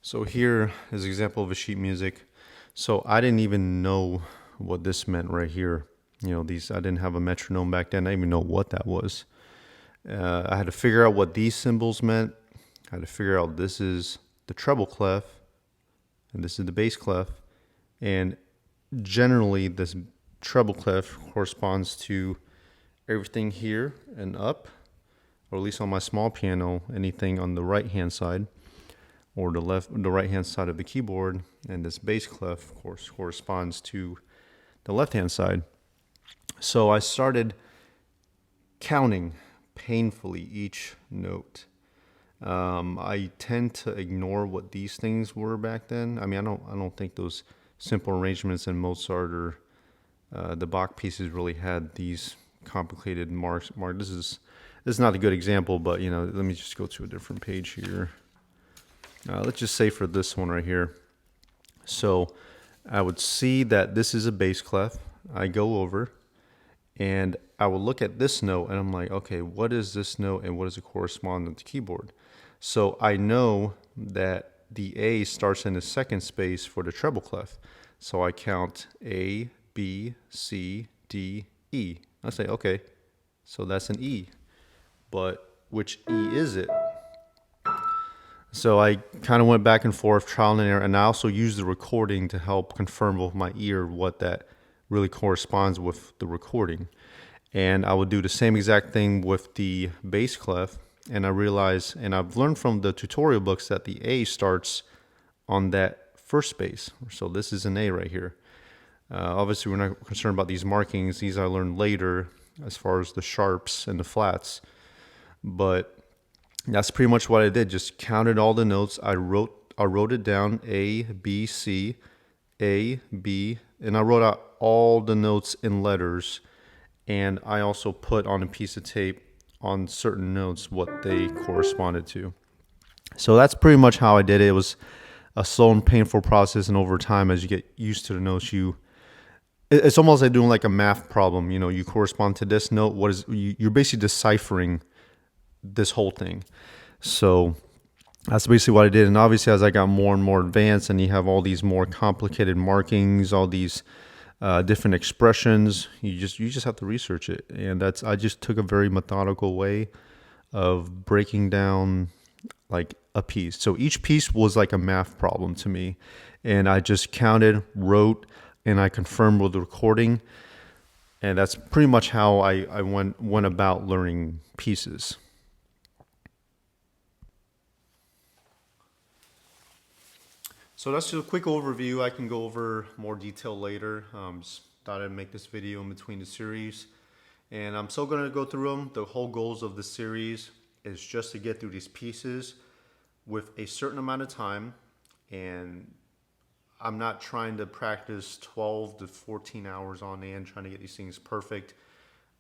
So here is an example of a sheet music. So I didn't even know what this meant right here. I didn't have a metronome back then. I didn't even know what that was. I had to figure out what these symbols meant. I had to figure out this is the treble clef and this is the bass clef. And generally, this treble clef corresponds to everything here and up, or at least on my small piano, anything on the right hand side or the right hand side of the keyboard, and this bass clef, of course, corresponds to the left hand side. So I started counting painfully each note. I tend to ignore what these things were back then. I mean, I don't think those simple arrangements in Mozart or the Bach pieces really had these complicated marks. This is not a good example, but let me just go to a different page here. Let's just say for this one right here. So I would see that this is a bass clef. I go over and I will look at this note and I'm like, okay, what is this note and what does it correspond to the keyboard? So I know that the A starts in the second space for the treble clef. So I count A, B, C, D, E. I say, okay, so that's an E. But which E is it? So I kind of went back and forth, trial and error, and I also used the recording to help confirm with my ear what that really corresponds with the recording. And I would do the same exact thing with the bass clef, and I realized, and I've learned from the tutorial books that the A starts on that first bass. So this is an A right here. Obviously, we're not concerned about these markings. These I learned later as far as the sharps and the flats. But that's pretty much what I did. Just counted all the notes. I wrote it down, A, B, C, A, B, and I wrote out all the notes in letters. And I also put on a piece of tape on certain notes what they corresponded to. So that's pretty much how I did it. It was a slow and painful process, and over time, as you get used to the notes, it's almost like doing like a math problem. You correspond to this note. You're basically deciphering this whole thing. So that's basically what I did. And obviously, as I got more and more advanced, and you have all these more complicated markings, all these different expressions, you just have to research it. And I just took a very methodical way of breaking down like a piece. So each piece was like a math problem to me, and I just counted, wrote, and I confirmed with the recording. And that's pretty much how I went about learning pieces. So that's just a quick overview. I can go over more detail later. Just thought I'd make this video in between the series. And I'm still going to go through them. The whole goals of the series is just to get through these pieces with a certain amount of time. And I'm not trying to practice 12 to 14 hours on end, trying to get these things perfect.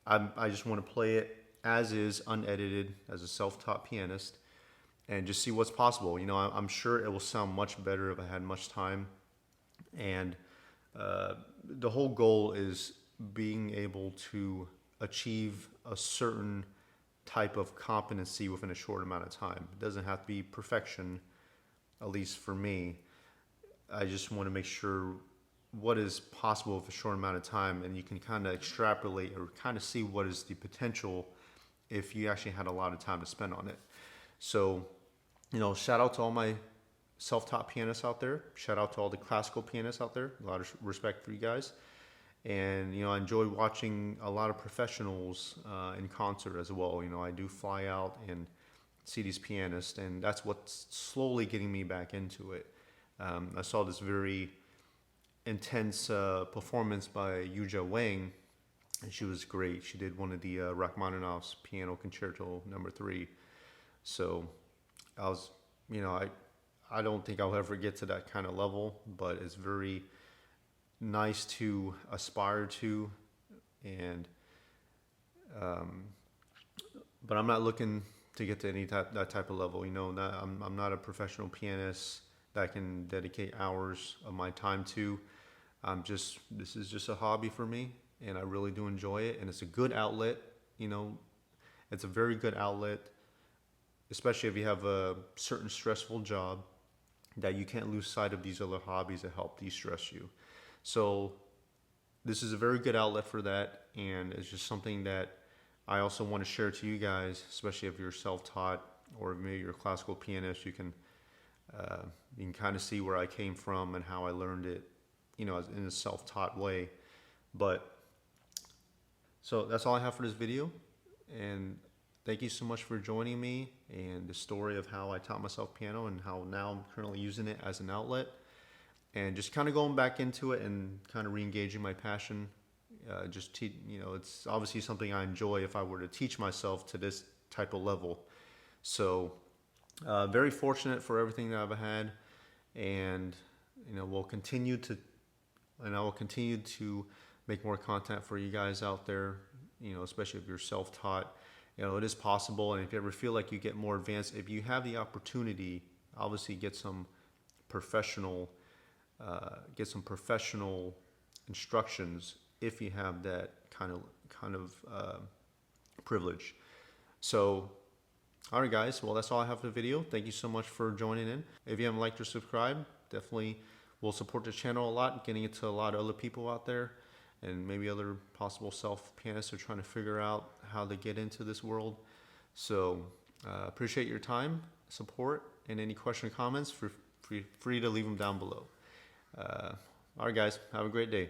I just want to play it as is, unedited, as a self-taught pianist, and just see what's possible. I'm sure it will sound much better if I had much time. And the whole goal is being able to achieve a certain type of competency within a short amount of time. It doesn't have to be perfection, at least for me. I just want to make sure what is possible with a short amount of time, and you can kind of extrapolate or kind of see what is the potential if you actually had a lot of time to spend on it. So, shout out to all my self-taught pianists out there. Shout out to all the classical pianists out there. A lot of respect for you guys. And, I enjoy watching a lot of professionals in concert as well. I do fly out and see these pianists, and that's what's slowly getting me back into it. I saw this very intense performance by Yuja Wang, and she was great. She did one of the Rachmaninoff's Piano Concerto No. 3. So I was, I don't think I'll ever get to that kind of level, but it's very nice to aspire to. And but I'm not looking to get to that type of level. I'm not a professional pianist that I can dedicate hours of my time to. This is just a hobby for me, and I really do enjoy it. And it's a good outlet. It's a very good outlet, especially if you have a certain stressful job. that you can't lose sight of these other hobbies that help de-stress you. So this is a very good outlet for that, and it's just something that I also want to share to you guys, especially if you're self-taught or maybe you're a classical pianist. You can kind of see where I came from and how I learned it, in a self-taught way. But so that's all I have for this video, and thank you so much for joining me and the story of how I taught myself piano and how now I'm currently using it as an outlet, and just kind of going back into it and kind of re-engaging my passion. It's obviously something I enjoy if I were to teach myself to this type of level. So very fortunate for everything that I've had, and I will continue to make more content for you guys out there, especially if you're self-taught. It is possible, and if you ever feel like you get more advanced, if you have the opportunity, obviously get some professional instructions if you have that kind of privilege. So, all right, guys. Well, that's all I have for the video. Thank you so much for joining in. If you haven't liked or subscribed, definitely will support the channel a lot, getting it to a lot of other people out there, and maybe other possible self-pianists are trying to figure out how to get into this world. So appreciate your time, support, and any question or comments, free to leave them down below. All right, guys, have a great day.